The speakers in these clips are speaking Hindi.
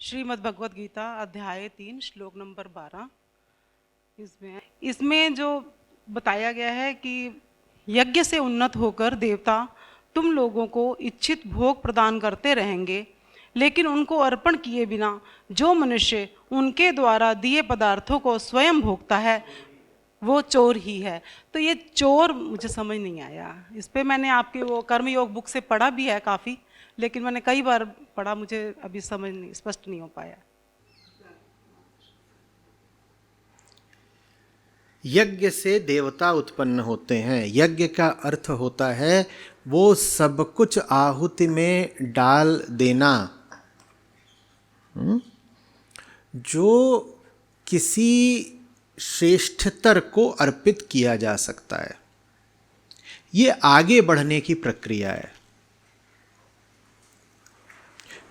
श्रीमद् भगवद गीता अध्याय 3 श्लोक नंबर 12। इसमें जो बताया गया है कि यज्ञ से उन्नत होकर देवता तुम लोगों को इच्छित भोग प्रदान करते रहेंगे, लेकिन उनको अर्पण किए बिना जो मनुष्य उनके द्वारा दिए पदार्थों को स्वयं भोगता है वो चोर ही है। तो ये चोर मुझे समझ नहीं आया। इस पे मैंने आपके वो कर्मयोग बुक से पढ़ा भी है काफ़ी, लेकिन मैंने कई बार पढ़ा, मुझे अभी समझ नहीं, स्पष्ट नहीं हो पाया। यज्ञ से देवता उत्पन्न होते हैं। यज्ञ का अर्थ होता है वो सब कुछ आहुति में डाल देना जो किसी श्रेष्ठतर को अर्पित किया जा सकता है। ये आगे बढ़ने की प्रक्रिया है।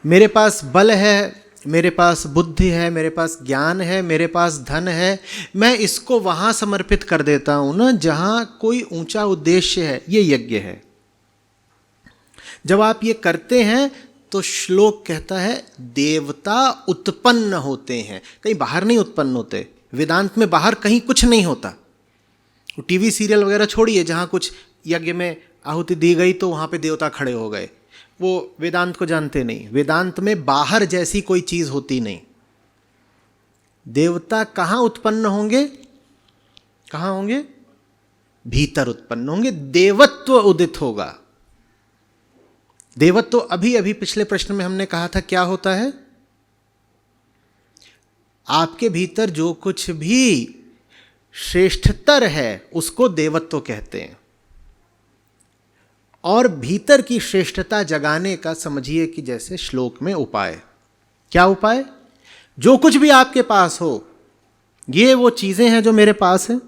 मेरे पास बल है, मेरे पास बुद्धि है, मेरे पास ज्ञान है, मेरे पास धन है, मैं इसको वहाँ समर्पित कर देता हूँ ना जहाँ कोई ऊंचा उद्देश्य है। ये यज्ञ है। जब आप ये करते हैं तो श्लोक कहता है देवता उत्पन्न होते हैं, कहीं बाहर नहीं उत्पन्न होते। वेदांत में बाहर कहीं कुछ नहीं होता। टीवी सीरियल वगैरह छोड़िए जहाँ कुछ यज्ञ में आहुति दी गई तो वहाँ पे देवता खड़े हो गए, वो वेदांत को जानते नहीं। वेदांत में बाहर जैसी कोई चीज होती नहीं। देवता कहाँ उत्पन्न होंगे? कहाँ होंगे? भीतर उत्पन्न होंगे। देवत्व उदित होगा। देवत्व अभी अभी पिछले प्रश्न में हमने कहा था क्या होता है। आपके भीतर जो कुछ भी श्रेष्ठतर है उसको देवत्व कहते हैं। और भीतर की श्रेष्ठता जगाने का समझिए कि जैसे श्लोक में उपाय। क्या उपाय? जो कुछ भी आपके पास हो, ये वो चीजें हैं जो मेरे पास हैं।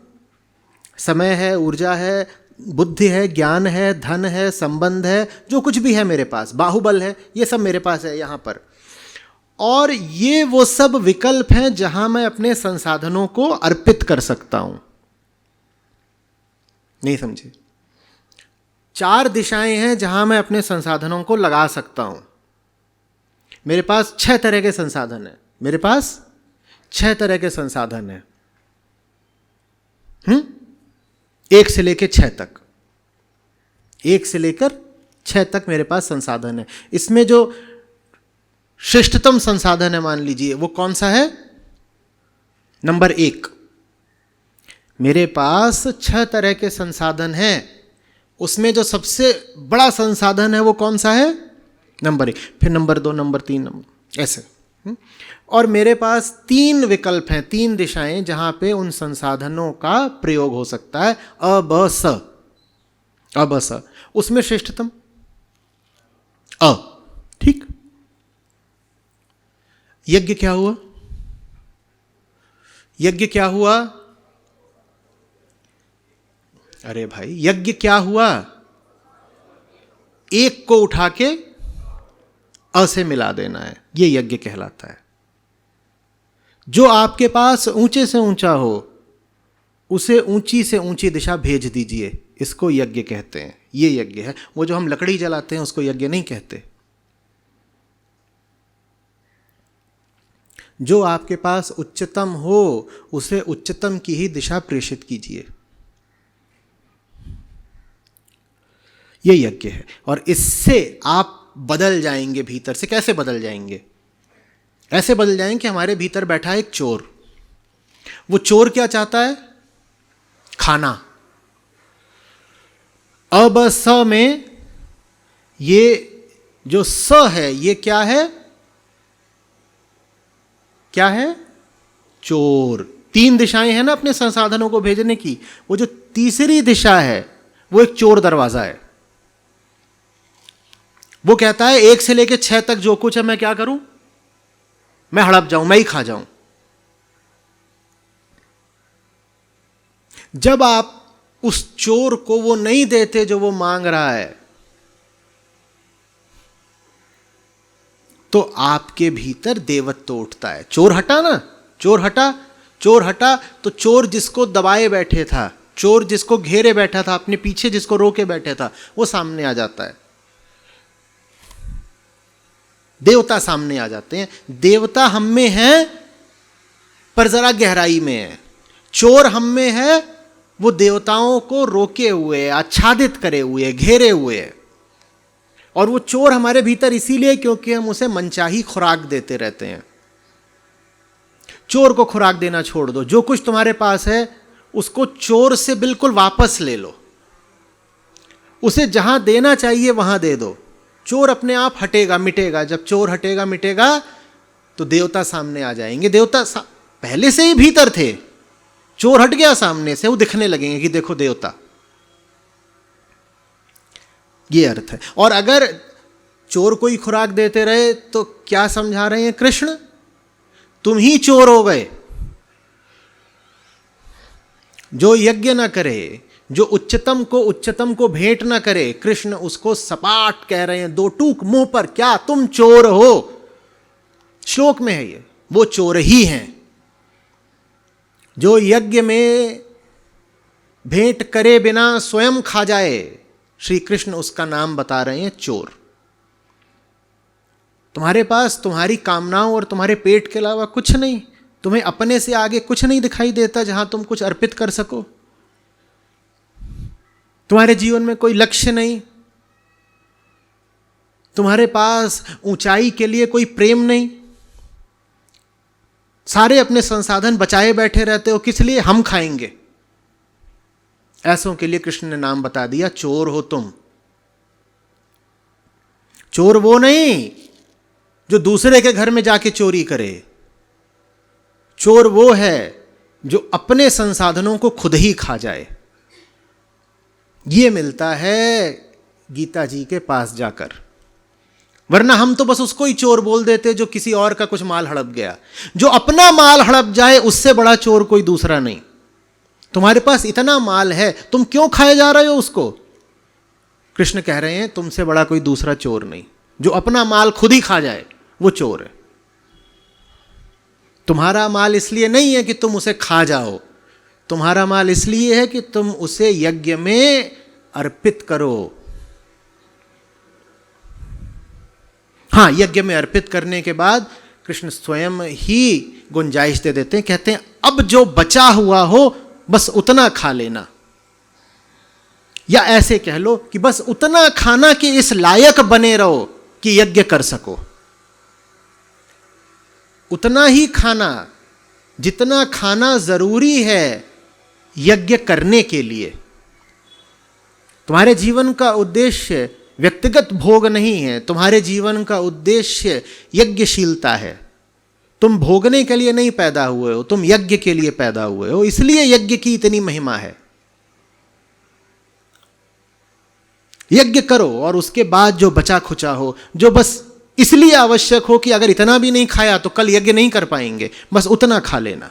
समय है, ऊर्जा है, बुद्धि है, ज्ञान है, धन है, संबंध है, जो कुछ भी है मेरे पास, बाहुबल है, ये सब मेरे पास है यहां पर। और ये वो सब विकल्प हैं जहां मैं अपने संसाधनों को अर्पित कर सकता हूं। नहीं समझे? 4 दिशाएं हैं जहां मैं अपने संसाधनों को लगा सकता हूं। मेरे पास 6 तरह के संसाधन हैं। मेरे पास 6 तरह के संसाधन हैं। 1 से लेकर 6 तक। 1 से लेकर 6 तक मेरे पास संसाधन है। इसमें जो श्रेष्ठतम संसाधन है मान लीजिए वो कौन सा है? नंबर 1। मेरे पास 6 तरह के संसाधन हैं, उसमें जो सबसे बड़ा संसाधन है वो कौन सा है? नंबर 1। फिर नंबर 2, नंबर 3, नंबर ऐसे। और मेरे पास 3 विकल्प हैं, 3 दिशाएं जहां पे उन संसाधनों का प्रयोग हो सकता है। अ ब स। अ ब स। उसमें श्रेष्ठतम अ। ठीक। यज्ञ क्या हुआ? यज्ञ क्या हुआ? अरे भाई यज्ञ क्या हुआ? 1 को उठा के अ से मिला देना है, ये यज्ञ कहलाता है। जो आपके पास ऊंचे से ऊंचा हो उसे ऊंची से ऊंची दिशा भेज दीजिए, इसको यज्ञ कहते हैं। ये यज्ञ है। वो जो हम लकड़ी जलाते हैं उसको यज्ञ नहीं कहते। जो आपके पास उच्चतम हो उसे उच्चतम की ही दिशा प्रेषित कीजिए, ये यज्ञ है। और इससे आप बदल जाएंगे भीतर से। कैसे बदल जाएंगे? ऐसे बदल जाएंगे कि हमारे भीतर बैठा है एक चोर। वो चोर क्या चाहता है? खाना। अब स में ये जो स है ये क्या है? क्या है? चोर। 3 दिशाएं हैं ना अपने संसाधनों को भेजने की। वो जो तीसरी दिशा है वो एक चोर दरवाजा है। वो कहता है 1 से लेकर 6 तक जो कुछ है मैं क्या करूं? मैं हड़प जाऊं, मैं ही खा जाऊं। जब आप उस चोर को वो नहीं देते जो वो मांग रहा है तो आपके भीतर देवत्व उठता है। चोर हटा ना, चोर हटा, चोर हटा तो चोर जिसको दबाए बैठे था, चोर जिसको घेरे बैठा था, अपने पीछे जिसको रोके बैठे था, वो सामने आ जाता है। देवता सामने आ जाते हैं। देवता हम में है पर जरा गहराई में है, चोर हम में है, वो देवताओं को रोके हुए, आच्छादित करे हुए, घेरे हुए है। और वो चोर हमारे भीतर इसीलिए क्योंकि हम उसे मनचाही खुराक देते रहते हैं। चोर को खुराक देना छोड़ दो, जो कुछ तुम्हारे पास है उसको चोर से बिल्कुल वापस ले लो, उसे जहां देना चाहिए वहां दे दो। चोर अपने आप हटेगा मिटेगा। जब चोर हटेगा मिटेगा तो देवता सामने आ जाएंगे। देवता पहले से ही भीतर थे, चोर हट गया सामने से, वो दिखने लगेंगे कि देखो देवता। ये अर्थ है। और अगर चोर को ही खुराक देते रहे तो क्या समझा रहे हैं कृष्ण? तुम ही चोर हो गए। जो यज्ञ ना करे, जो उच्चतम को भेंट ना करे, कृष्ण उसको सपाट कह रहे हैं, दो टूक मुंह पर, क्या तुम चोर हो। श्लोक में है ये, वो चोर ही हैं। जो यज्ञ में भेंट करे बिना स्वयं खा जाए, श्री कृष्ण उसका नाम बता रहे हैं चोर। तुम्हारे पास तुम्हारी कामनाओं और तुम्हारे पेट के अलावा कुछ नहीं, तुम्हें अपने से आगे कुछ नहीं दिखाई देता जहां तुम कुछ अर्पित कर सको। तुम्हारे जीवन में कोई लक्ष्य नहीं, तुम्हारे पास ऊंचाई के लिए कोई प्रेम नहीं, सारे अपने संसाधन बचाए बैठे रहते हो। किस लिए? हम खाएंगे। ऐसों के लिए कृष्ण ने नाम बता दिया, चोर हो तुम। चोर वो नहीं जो दूसरे के घर में जाके चोरी करे, चोर वो है जो अपने संसाधनों को खुद ही खा जाए। ये मिलता है गीता जी के पास जाकर, वरना हम तो बस उसको ही चोर बोल देते जो किसी और का कुछ माल हड़प गया। जो अपना माल हड़प जाए उससे बड़ा चोर कोई दूसरा नहीं। तुम्हारे पास इतना माल है, तुम क्यों खाए जा रहे हो उसको? कृष्ण कह रहे हैं तुमसे बड़ा कोई दूसरा चोर नहीं। जो अपना माल खुद ही खा जाए वो चोर है। तुम्हारा माल इसलिए नहीं है कि तुम उसे खा जाओ, तुम्हारा माल इसलिए है कि तुम उसे यज्ञ में अर्पित करो। हाँ, यज्ञ में अर्पित करने के बाद कृष्ण स्वयं ही गुंजाइश दे देते हैं, कहते हैं अब जो बचा हुआ हो बस उतना खा लेना, या ऐसे कह लो कि बस उतना खाना कि इस लायक बने रहो कि यज्ञ कर सको। उतना ही खाना जितना खाना जरूरी है यज्ञ करने के लिए। तुम्हारे जीवन का उद्देश्य व्यक्तिगत भोग नहीं है, तुम्हारे जीवन का उद्देश्य यज्ञशीलता है। तुम भोगने के लिए नहीं पैदा हुए हो, तुम यज्ञ के लिए पैदा हुए हो, इसलिए यज्ञ की इतनी महिमा है। यज्ञ करो और उसके बाद जो बचा खुचा हो, जो बस इसलिए आवश्यक हो कि अगर इतना भी नहीं खाया तो कल यज्ञ नहीं कर पाएंगे, बस उतना खा लेना।